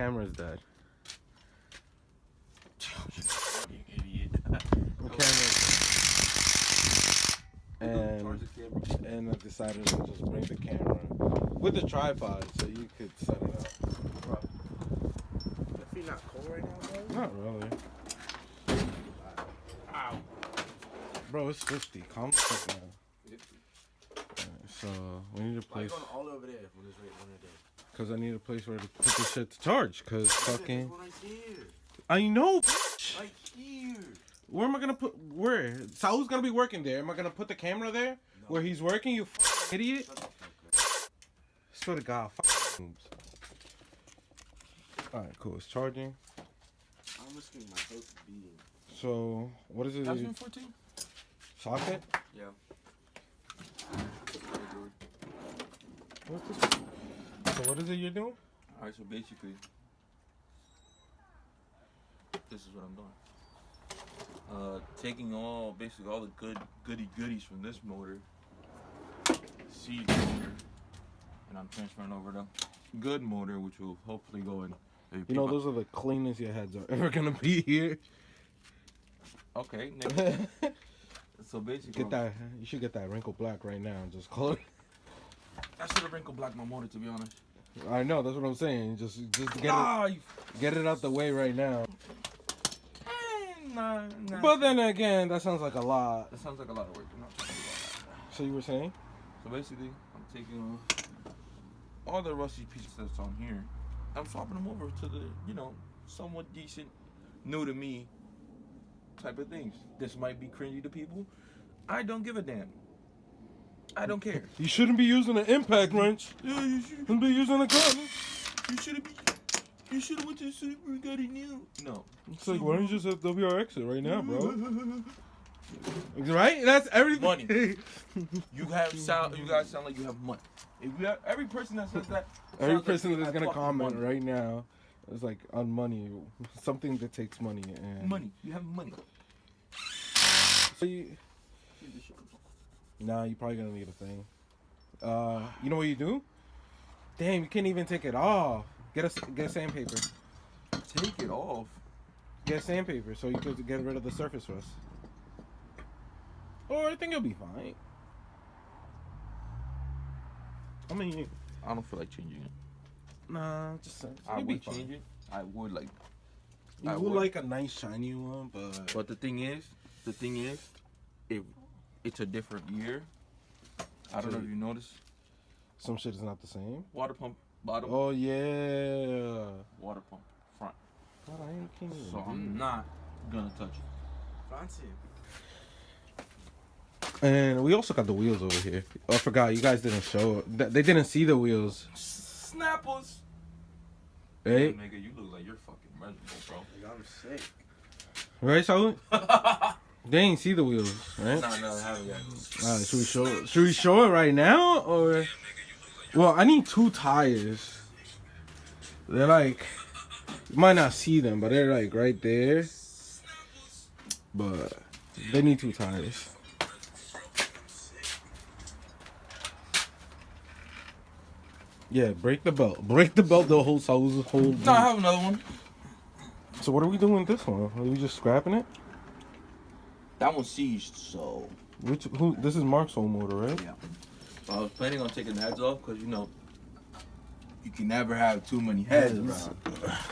camera is dead. You fucking idiot. The camera is dead. And I decided to just bring the camera with the tripod so you could set it up. Bro. Your feet not cold right now, bro? Not really. Ow. Bro, it's 50. Calm the fuck down. So, we need a place. Why you going all over there when it's right one day? Because I need a place where to put this shit to charge. Because fucking. Right here. I know. Right here. Where am I gonna put? Where? Saul's gonna be working there. Am I gonna put the camera there? No. Where he's working? You fucking idiot. Swear to God. Moves. Alright, cool. It's charging. I'm just getting my host beating. So, what is it? That's been 14? Socket? Yeah. What's this? So what is it you're doing? Alright, so basically, this is what I'm doing. Taking basically all the goodies from this motor, seed motor, and I'm transferring over the good motor, which will hopefully go in. You know, those are the cleanest your heads are ever gonna be here. Okay. So basically, get that. You should get that wrinkle black right now and just call it. I should have wrinkle black my motor, to be honest. I know, that's what I'm saying. Just get it out the way right now. Nah. But then again, that sounds like a lot. That sounds like a lot of work. I'm not trying to do all that. So you were saying? So basically, I'm taking off all the rusty pieces that's on here. I'm swapping them over to the, somewhat decent, new to me type of things. This might be cringy to people. I don't give a damn. I don't care. You shouldn't be using an impact wrench. Yeah, you should. You be using a gun. You should have went to the super and got it new. No. It's like, why don't you just have WRX it right now, bro? Right? That's everything. Money. You guys sound like you have money. If you have, every person that says that. Every person that's gonna comment money right now is like on money, something that takes money. And money. You have money. So nah, you probably gonna need a thing. You know what you do? Damn, you can't even take it off. Get sandpaper. Take it off. Get sandpaper so you could get rid of the surface rust. Or I think you'll be fine. I mean, I don't feel like changing it. Nah, just I would change it. I would like. You would like a nice shiny one, but the thing is, if it's a different year. I don't know if you noticed. Some shit is not the same. Water pump bottom. Oh yeah. Water pump front. God, I ain't kidding. So I'm not gonna touch it. Fancy. And we also got the wheels over here. Oh, I forgot. You guys didn't show. They didn't see the wheels. Snappers. Hey. Nigga, you look like you're fucking miserable, bro. I'm sick. Right, Saul? They ain't see the wheels, right? No, I haven't yet. Alright, should we show it right now, or? Well, I need 2 tires. They're like, you might not see them, but they're like right there. But they need 2 tires. Yeah, break the belt. Break the belt. The whole Saul's whole. No, I have another one. So what are we doing with this one? Are we just scrapping it? That one's seized, so. Who? This is Mark's old motor, right? Yeah. I was planning on taking the heads off because you can never have too many heads around.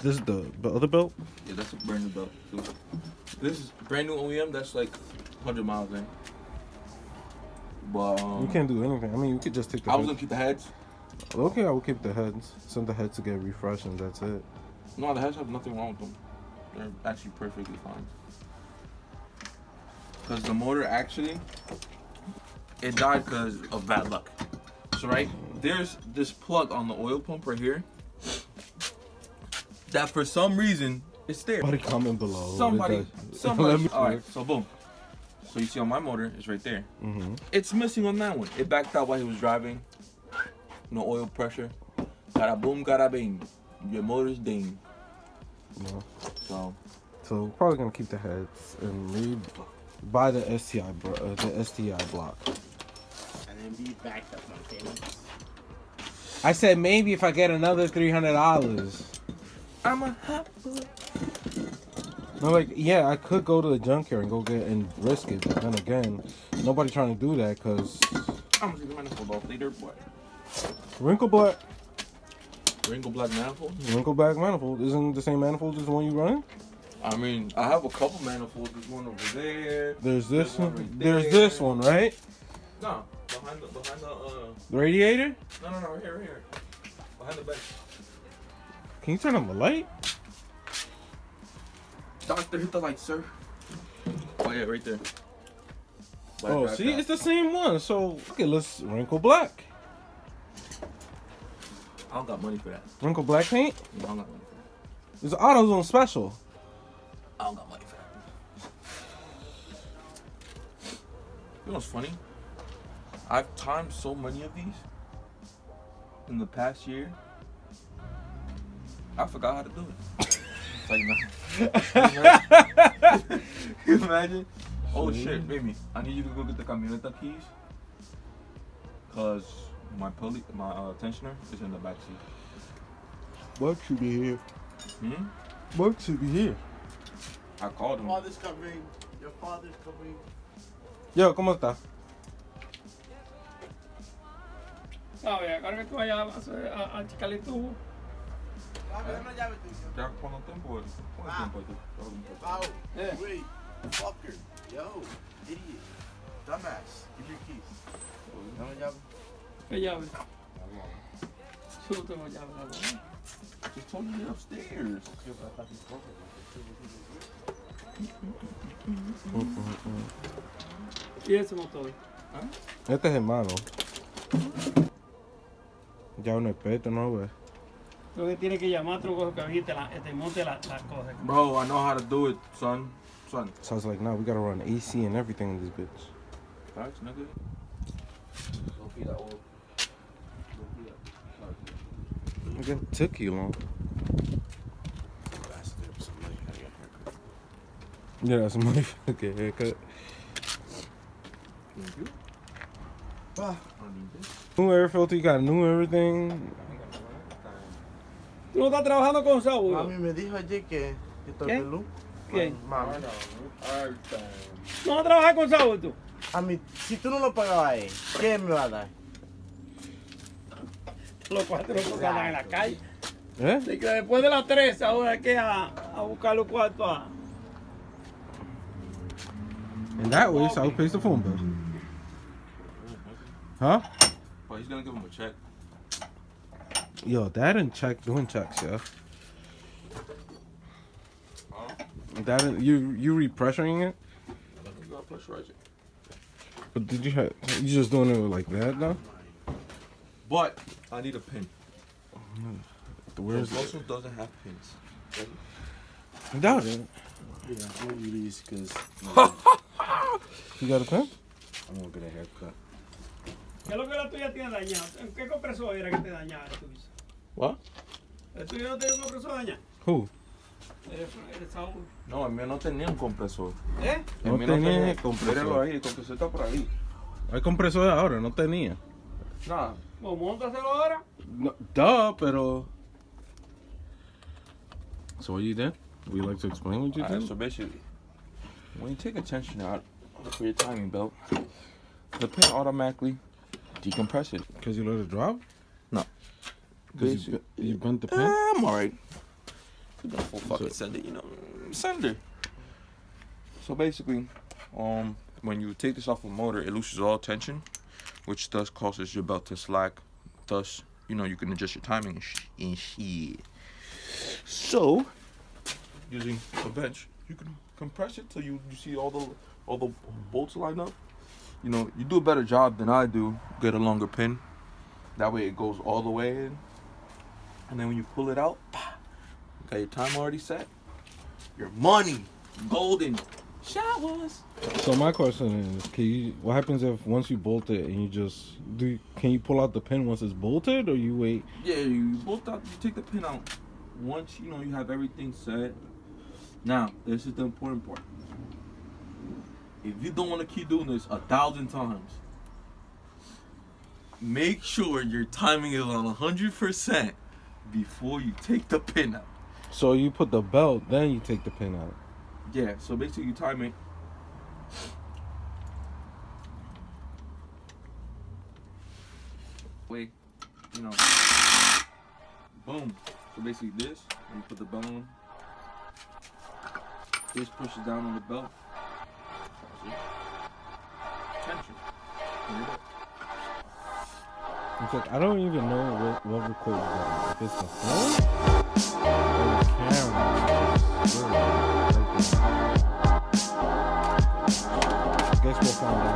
This is the other belt? Yeah, that's a brand new belt too. This is brand new OEM. That's like 100 miles in. But we can't do anything. I mean, we could just take the. I was gonna keep the heads. Okay, I will keep the heads. Send the heads to get refreshed, and that's it. No, the heads have nothing wrong with them. They're actually perfectly fine. Because the motor actually, it died because of bad luck. So right, there's this plug on the oil pump right here that for some reason it's there. Somebody comment below. Somebody. All right, so boom. So you see on my motor, it's right there. Mm-hmm. It's missing on that one. It backed out while he was driving. No oil pressure. Gotta boom, gotta bing. Your motor's ding. No. So we're probably gonna keep the heads and buy the STI block. And then be backed up on payments. I said maybe if I get another $300. I'm a hot boy. No, like, yeah, I could go to the junkyard and go get and risk it, but then again, nobody trying to do that because I'm gonna take the manifold off later, boy. wrinkle black manifold? wrinkle black manifold isn't the same manifold as the one you running. I mean, I have a couple manifolds. There's one over there. There's this one. Right There's there. this one, right? No, behind The radiator. No, right here. Behind the bench. Can you turn on the light? Doctor, hit the light, sir. Oh yeah, right there. Oh, see, it's the same one. So, okay, let's wrinkle black. I don't got money for that. Wrinkle black paint. No, I don't got money for that. It's AutoZone special. I don't got money for that. You know what's funny? I've timed so many of these in the past year. I forgot how to do it. It's like, nah. Imagine. Oh shit, baby. I need you to go get the camioneta keys. Cause my tensioner is in the back seat. Mark should be here. Hmm? Mark should be here. I called him. Father's coming. Your father's coming. Yo, ¿cómo está? ¿Sabes? Ahora que tú vayas a achicarle el tubo. Dame una llave tuya. Ya cuando tiempo. Wow. Yeah. Wait. Fucker. Yo. Idiot. Dumbass. Give your keys. Dame una llave. ¿Qué llave? Yo no tengo llave, ¿no? Just told you to upstairs. ¿Y ese motor? Este es hermano. Ya un experto, ¿no, güey? Lo que tiene que llamar a otro cojo que te monte la cosa. Bro, I know how to do it, son. So I was like, nah, we gotta run AC and everything in this bitch. Facts, nigga. Don't be that old. It took you long. Yeah, that's money for the good haircut. Thank you. Ah. New air filter, you got new everything. ¿Tú no estás trabajando con Saúl? Mami me dijo ayer que ¿Qué? Luz. ¿Quién? Mami. ¿No vas a trabajar con Saúl tú? A mí, si tú no lo pagabas a él, ¿qué me va a dar? Los cuatro que andan en la calle. ¿Eh? Así que después de las 3 ahora hay que a buscar los cuartos a... And that way, South pays the phone bill. Huh? But he's gonna give him a check. Yo, dad and check doing checks, yo. Dad, you repressuring it? You gotta pressurize it. But did you just doing it like that though? But I need a pin. Where's This also doesn't have pins. I doubt it. Yeah, I'm gonna use these because You got a pen? I'm gonna get a haircut. ¿Qué es lo que la tuya tiene dañado? ¿En qué compresor era que te dañaba el tuyo? What? ¿El tuyo no tiene un compresor dañado? Who? El Saúl. No, el mío no tenía un compresor. ¿Eh? No El mío tenía Míralo compresor. ahí, el compresor está por ahí. Hay compresor ahora, no tenía. Nah. Pues móntaselo ahora. No, duh, pero. So what you did? Would you like to explain what you Alright, did? so basically, when you take a tension out for your timing belt, the pin automatically decompress it. Because you let it drop? No. Because you bent the pin? I'm alright. You got full fucking sender, you know. Sender. So basically, when you take this off a motor, it loses all tension, which thus causes your belt to slack. Thus, you know, you can adjust your timing and shit. So, using a bench, you can compress it till you see all the bolts lined up. You know, you do a better job than I do. Get a longer pin. That way it goes all the way in. And then when you pull it out, got your time already set. Your money, golden showers. So my question is, what happens if once you bolt it and you just can you pull out the pin once it's bolted, or you wait? Yeah, you bolt out. You take the pin out. Once you know you have everything set. Now, this is the important part. If you don't want to keep doing this 1,000 times, make sure your timing is on 100% before you take the pin out. So you put the belt, then you take the pin out. Yeah, so basically you time it. Wait, you know. Boom. So basically this, you put the belt on. This pushes down on the belt. Tension. Here it is. It's like, I don't even know what records better. If it's the phone or the camera. I guess we'll find out.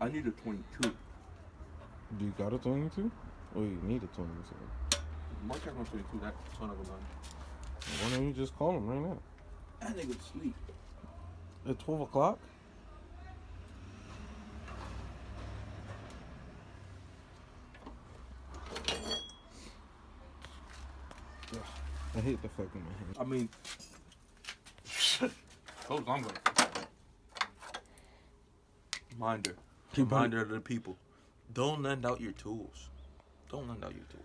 I need a 22. Do you got a 22? Or you need a 22? Mark has my 22, that son of a gun. Why don't you just call him right now? That nigga's sleep. At 12 o'clock? Ugh, I hate the fuck in my hand. I mean, close longer. Reminder. Reminder to the people. Don't lend out your tools. Don't lend out your tools.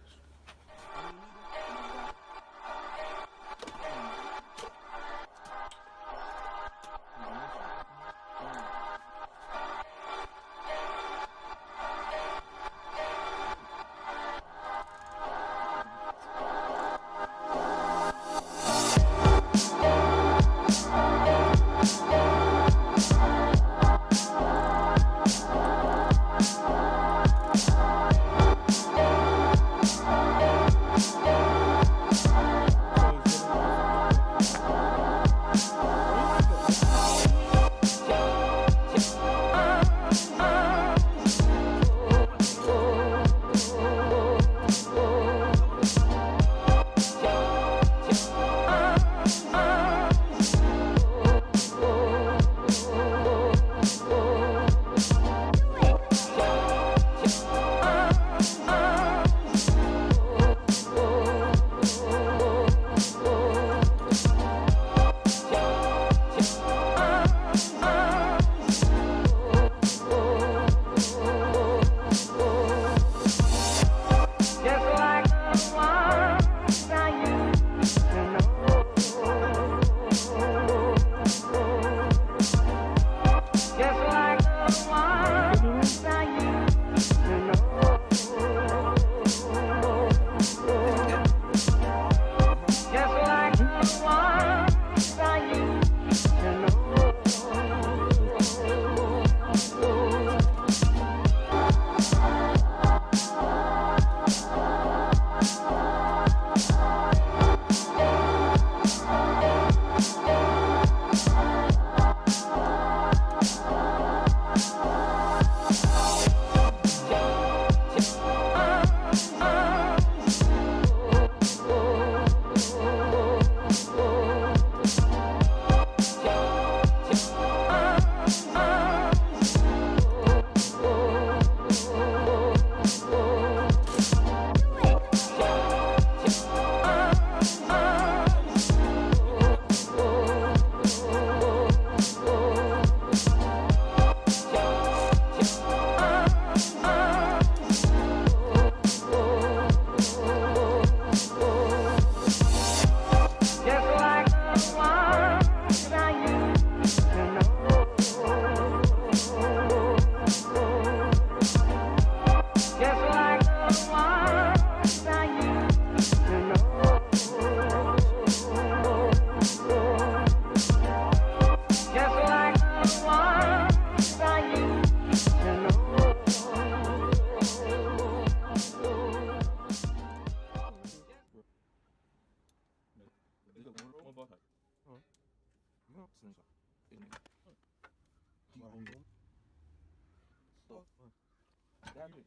fuck? Damn it.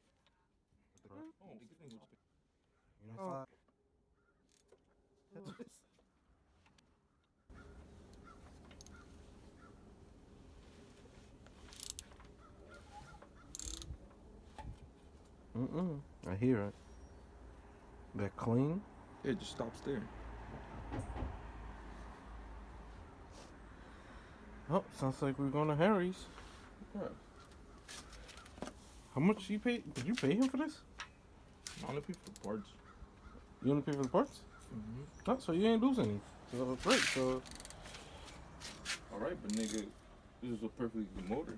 Oh, good thing. Oh. I hear it. That clean? It just stops there. Oh, sounds like we're going to Harry's. Yeah. How much you pay? Did you pay him for this? I only pay for the parts. You only pay for the parts? Mm-hmm. Oh, so you ain't lose any. So great. So Alright, but nigga, this is a perfectly good motor.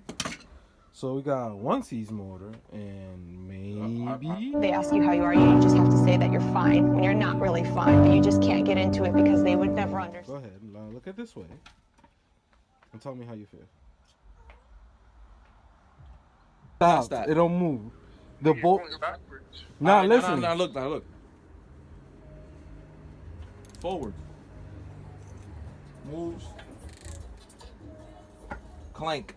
so we got 1C's motor and maybe They ask you how you are, you just have to say that you're fine when you're not really fine, but you just can't get into it because they would never understand. Go ahead. Now look at this way and tell me how you feel. Stop. that? It don't move. The bolt. backwards. Now Alright, listen. Now look. Forward. Moves. Clank.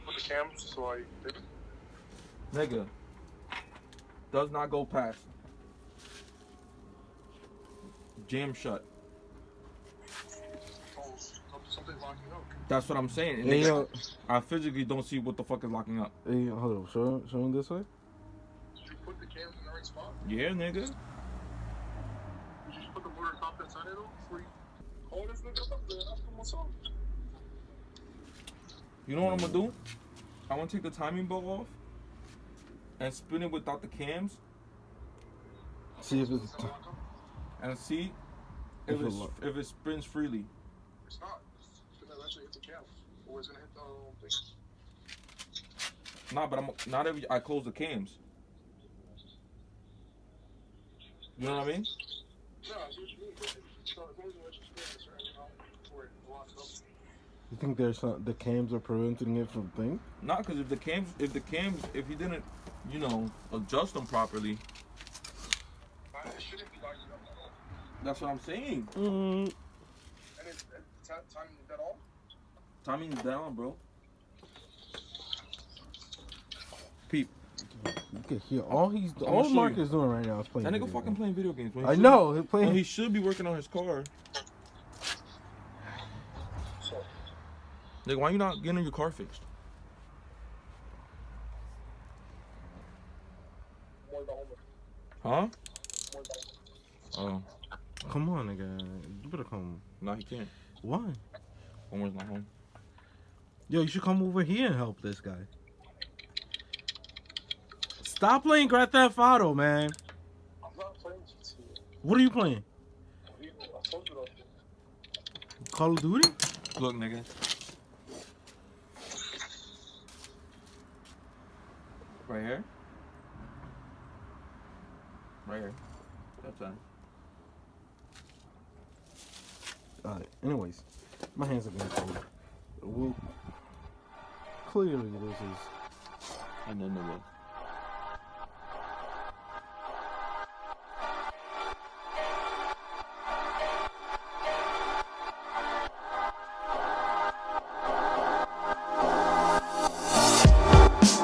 Put the cams so I did it. Nigga. Does not go past. Jam shut. Oh, something's locking up. That's what I'm saying. And Hey, nigga, yo, I physically don't see what the fuck is locking up. hey, hold on. Show him this way. Did you put the cams in the right spot? Yeah, nigga. Did you just put the motor top inside it though? Before you call this nigga up there and ask him what's up? You know what I'm gonna do? I'm gonna take the timing bolt off and spin it without the cams See if it's. and see if it spins freely. It's not. It's gonna eventually hit the cams. Or it's gonna hit the thing. Nah, but not every I close the cams. You know what I mean? No, I see what you mean, but so as long as you let your spin a certain amount before it locks up. You think there's the cams are preventing it from thing? Not because if you didn't, you know, adjust them properly. It shouldn't be locking up at all. That's what I'm saying. Mm. And it's timing is that all? Timing's down, bro. Peep. You can hear all I'ma all show Mark you. is doing right now is playing. That nigga video fucking games. playing video games. When he I should know be- he playing. when he should be working on his car. So, Nigga, why you not getting your car fixed? more about homework. Huh? More about Oh, Come on, nigga. You better come. no, he can't. Why? Homer's not home. Yo, you should come over here and help this guy. Stop playing Grand Theft Auto, man. I'm not playing GTA. What are you playing? I told you that. Call of Duty? Look, nigga. Right here. Right here. That's fine. Alright, anyways. My hands are getting cold. Well, clearly this is And then the look.